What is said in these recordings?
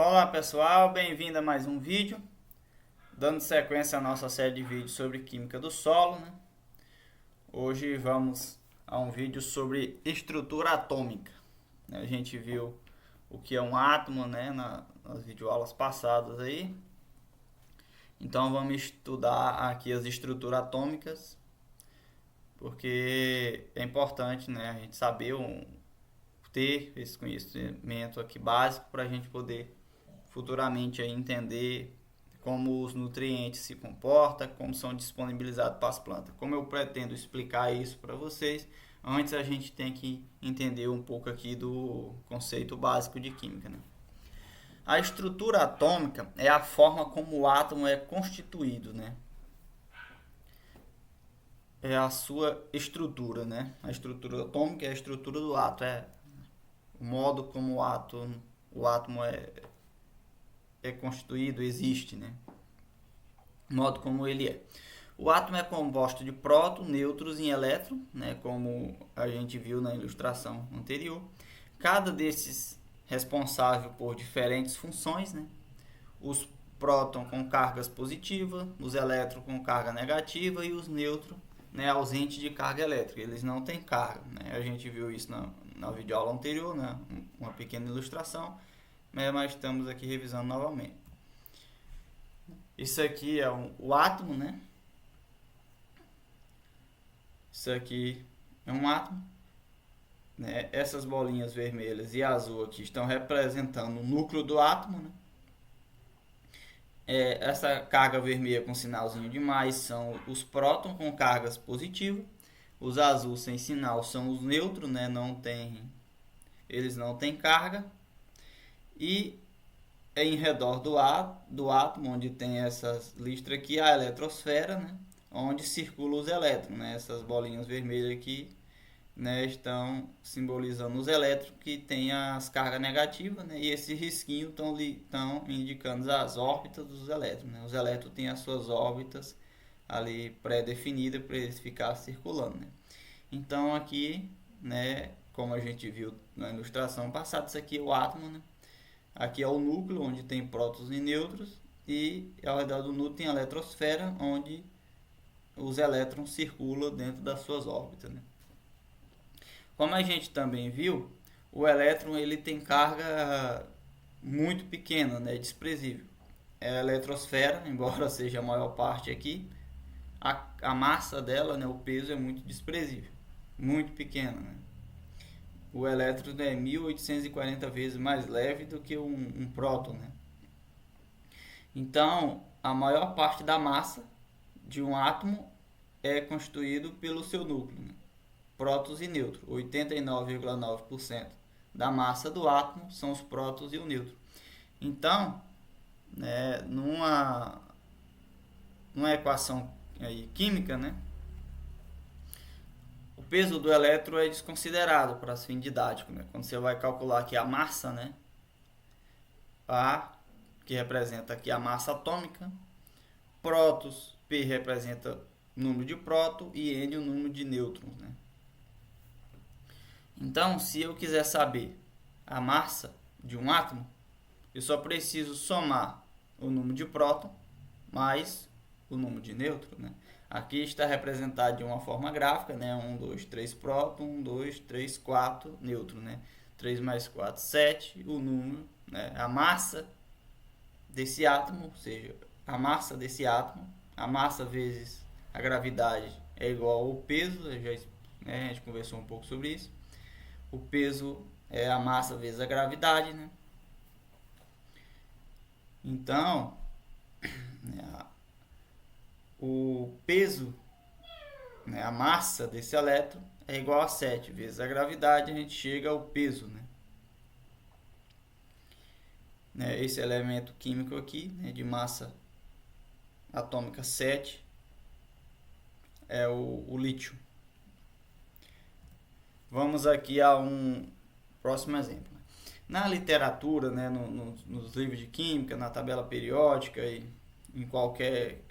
Olá pessoal, bem-vindo a mais um vídeo, dando sequência à nossa série de vídeos sobre química do solo, né? Hoje vamos a um vídeo sobre estrutura atômica. A gente viu o que é um átomo, né, nas videoaulas passadas aí. Então vamos estudar aqui as estruturas atômicas, porque é importante, né, a gente saber ter esse conhecimento aqui básico para a gente poder futuramente aí entender como os nutrientes se comportam, como são disponibilizados para as plantas. Como eu pretendo explicar isso para vocês, antes a gente tem que entender um pouco aqui do conceito básico de química, né? A estrutura atômica é a forma como o átomo é constituído, né? É a sua estrutura, né? A estrutura atômica é a estrutura do átomo, é o modo como o átomo é constituído, existe, né? O modo como ele é. O átomo é composto de próton, nêutrons e elétron, né, como a gente viu na ilustração anterior. Cada desses responsável por diferentes funções, né? Os prótons com cargas positivas, os elétrons com carga negativa e os nêutrons, né, ausentes de carga elétrica. Eles não têm carga, né? A gente viu isso na videoaula anterior, né? Uma pequena ilustração, mas estamos aqui revisando novamente. Isso aqui é o átomo, né? Isso aqui é um átomo, né? Essas bolinhas vermelhas e azul aqui estão representando o núcleo do átomo, né? Essa carga vermelha com sinalzinho de mais são os prótons com cargas positivas. Os azuis sem sinal são os nêutrons, né? Eles não têm carga. E em redor do átomo, onde tem essas listras aqui, a eletrosfera, né? Onde circulam os elétrons, né? Essas bolinhas vermelhas aqui, né, estão simbolizando os elétrons que têm as cargas negativas, né, e esse risquinho estão indicando as órbitas dos elétrons, né. Os elétrons têm as suas órbitas ali pré-definidas para eles ficar circulando, né. Então aqui, né, como a gente viu na ilustração passada, isso aqui é o átomo, né. Aqui é o núcleo, onde tem prótons e nêutrons, e ao redor do núcleo tem a eletrosfera, onde os elétrons circulam dentro das suas órbitas, né. Como a gente também viu, o elétron ele tem carga muito pequena, né, desprezível. É a eletrosfera, embora seja a maior parte aqui, a massa dela, né, o peso é muito desprezível, muito pequeno, né? O elétron é 1840 vezes mais leve do que um próton, né? Então, a maior parte da massa de um átomo é constituído pelo seu núcleo, né? Prótons e nêutrons. 89,9% da massa do átomo são os prótons e o nêutron. Então, né, numa equação aí, química, né, o peso do elétron é desconsiderado para fim didático, né? Quando você vai calcular aqui a massa, né, A, que representa aqui a massa atômica, prótons, P representa o número de prótons e N o número de nêutrons, né? Então, se eu quiser saber a massa de um átomo, eu só preciso somar o número de próton mais o número de nêutron, né? Aqui está representado de uma forma gráfica, né? 1, 2, 3 próton, 1, 2, 3, 4 nêutron, né? 3 mais 4, 7, o número, né? A massa desse átomo, ou seja, a massa desse átomo, a massa vezes a gravidade é igual ao peso, né? A gente conversou um pouco sobre isso. O peso é a massa vezes a gravidade, né? Então, né, o peso, né, a massa desse elétron é igual a 7 vezes a gravidade, a gente chega ao peso, né? Esse elemento químico aqui, né, de massa atômica 7, é o lítio. Vamos aqui a um próximo exemplo. Na literatura, né, nos livros de química, na tabela periódica e em qualquer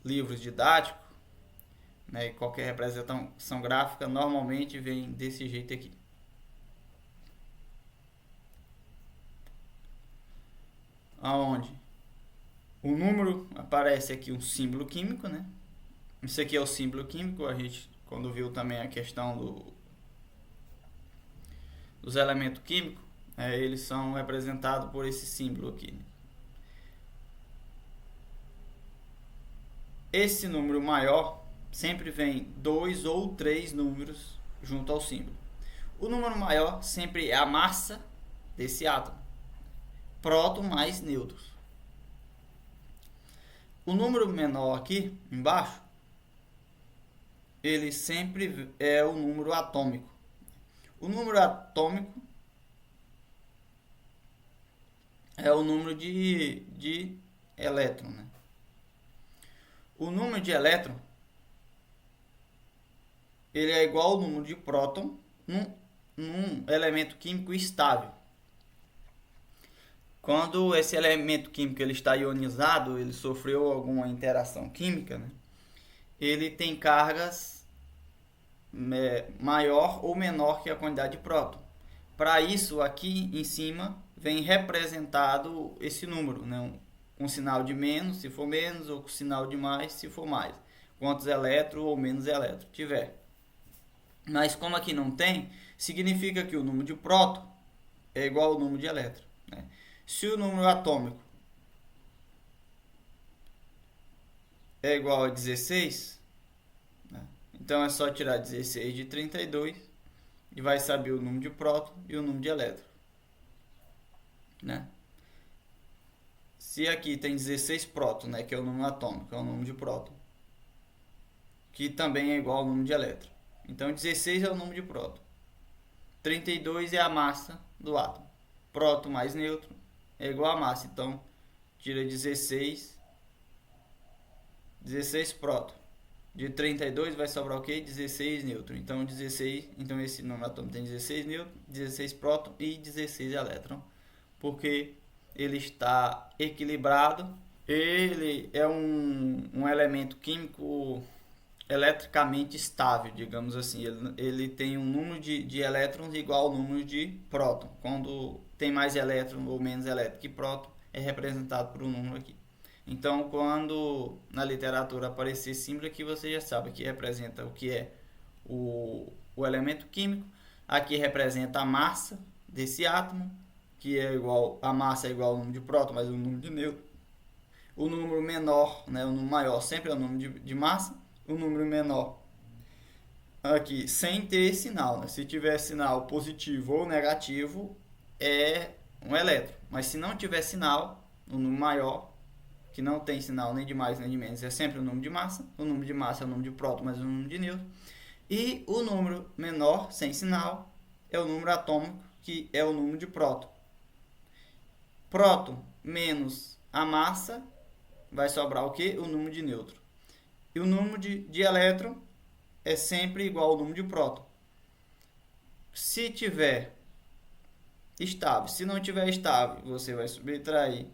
livro didático, né, qualquer representação gráfica, normalmente vem desse jeito aqui. aonde o número aparece aqui um símbolo químico, né? Isso aqui é o símbolo químico, a gente quando viu também a questão dos elementos químicos, eles são representados por esse símbolo aqui. Esse número maior sempre vem 2 ou 3 números junto ao símbolo. O número maior sempre é a massa desse átomo, próton mais nêutrons. O número menor aqui embaixo, ele sempre é o número atômico. O número atômico é o número de elétron, né? O número de elétron ele é igual ao número de próton num elemento químico estável. Quando esse elemento químico ele está ionizado, ele sofreu alguma interação química, né? Ele tem cargas maior ou menor que a quantidade de próton. Para isso, aqui em cima vem representado esse número, né? Com sinal de menos, se for menos, ou com sinal de mais, se for mais. Quantos elétrons ou menos elétrons tiver. Mas como aqui não tem, significa que o número de próton é igual ao número de elétrons, né? Se o número atômico é igual a 16, né? Então é só tirar 16 de 32 e vai saber o número de próton e o número de elétron, né? Se aqui tem 16 próton, né, que é o número atômico, é o número de próton, que também é igual ao número de elétron. Então 16 é o número de próton. 32 é a massa do átomo. Próton mais nêutron é igual a massa. Então tira 16 próton. De 32 vai sobrar o quê? 16 nêutron. Então esse número atômico tem 16 nêutron, 16 próton e 16 elétron. Porque ele está equilibrado. Ele é um elemento químico eletricamente estável, digamos assim. Ele tem um número de elétrons igual ao número de próton. Quando tem mais elétron ou menos elétron que próton, é representado por um número aqui. Então, quando na literatura aparecer símbolo aqui, você já sabe que representa o que é o elemento químico. Aqui representa a massa desse átomo, que é igual, a massa é igual ao número de próton mais o número de nêutron. O número menor, né, o número maior sempre é o número de massa. O número menor aqui sem ter sinal, né? Se tiver sinal positivo ou negativo é um elétron, mas se não tiver sinal, o número maior que não tem sinal nem de mais nem de menos é sempre o número de massa. O número de massa é o número de próton mais o número de nêutron. E o número menor sem sinal é o número atômico, que é o número de próton. Próton menos a massa vai sobrar o que? O número de nêutron. E o número de elétron é sempre igual ao número de próton. Se tiver estável, se não tiver estável, você vai subtrair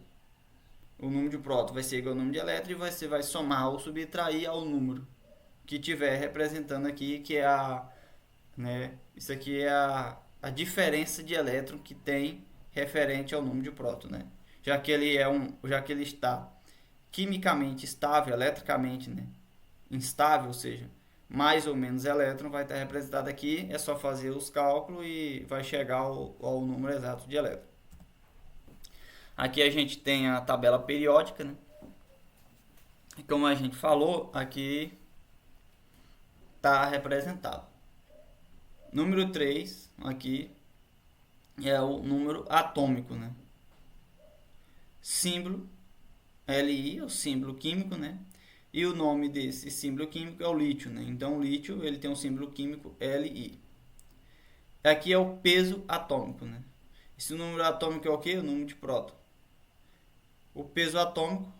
o número de próton, vai ser igual ao número de elétron, e você vai somar ou subtrair ao número que tiver representando aqui, que é isso aqui é a diferença de elétron que tem referente ao número de próton, né? Já que ele está quimicamente estável, eletricamente, né, instável, ou seja, mais ou menos elétron vai estar representado aqui. É só fazer os cálculos e vai chegar ao número exato de elétron. Aqui a gente tem a tabela periódica, né? Como a gente falou, aqui está representado. Número 3 aqui é o número atômico, né? Símbolo Li é o símbolo químico, né? E o nome desse símbolo químico é o lítio, né? Então o lítio ele tem um símbolo químico Li. Aqui é o peso atômico, né? Esse número atômico é o que? O número de próton. O peso atômico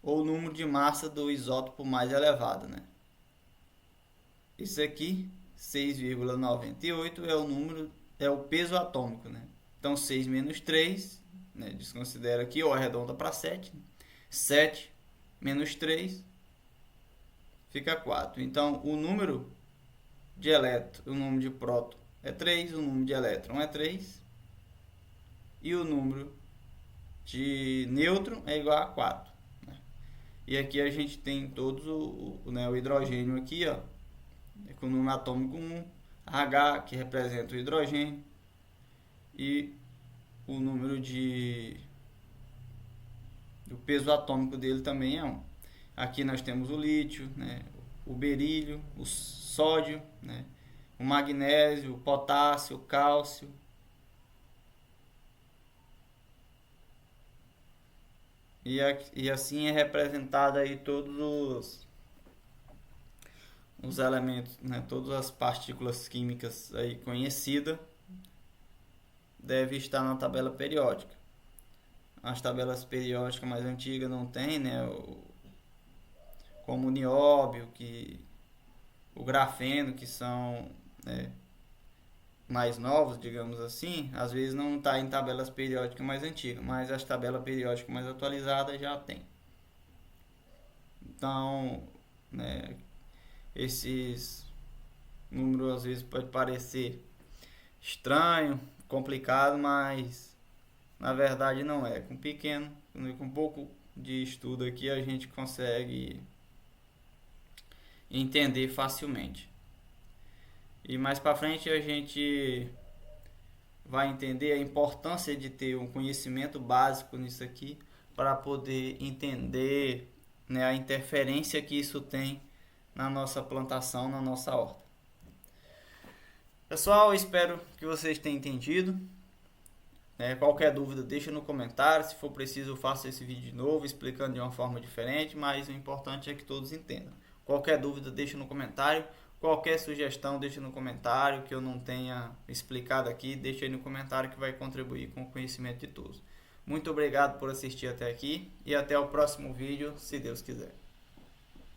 ou o número de massa do isótopo mais elevado, né? Isso aqui, 6,98 é o peso atômico, né? Então 6 menos 3, né? Desconsidera aqui ou arredonda para 7. 7 menos 3 fica 4. Então o número de elétron, o número de próton é 3, o número de elétron é 3 e o número de nêutron é igual a 4. Né? E aqui a gente tem todos o hidrogênio aqui, ó, com o número atômico 1, H, que representa o hidrogênio, e o número o peso atômico dele também é 1. Aqui nós temos o lítio, né, o berílio, o sódio, né, o magnésio, o potássio, o cálcio. E assim é representado aí todos os elementos, né, todas as partículas químicas aí conhecidas deve estar na tabela periódica. As tabelas periódicas mais antigas não tem, né, como o nióbio, o grafeno, que são, né, mais novos, digamos assim, às vezes não está em tabelas periódicas mais antigas, mas as tabelas periódicas mais atualizadas já tem. Então, né, esses números às vezes pode parecer estranho, complicado, mas na verdade não é. Com um pouco de estudo aqui a gente consegue entender facilmente. E mais para frente a gente vai entender a importância de ter um conhecimento básico nisso aqui para poder entender, né, a interferência que isso tem na nossa plantação, na nossa horta. Pessoal, espero que vocês tenham entendido. Qualquer dúvida deixa no comentário. Se for preciso eu faço esse vídeo de novo explicando de uma forma diferente, mas o importante é que todos entendam. Qualquer dúvida deixa no comentário. Qualquer sugestão deixa no comentário que eu não tenha explicado aqui, deixa aí no comentário que vai contribuir com o conhecimento de todos. Muito obrigado por assistir até aqui e até o próximo vídeo, se Deus quiser.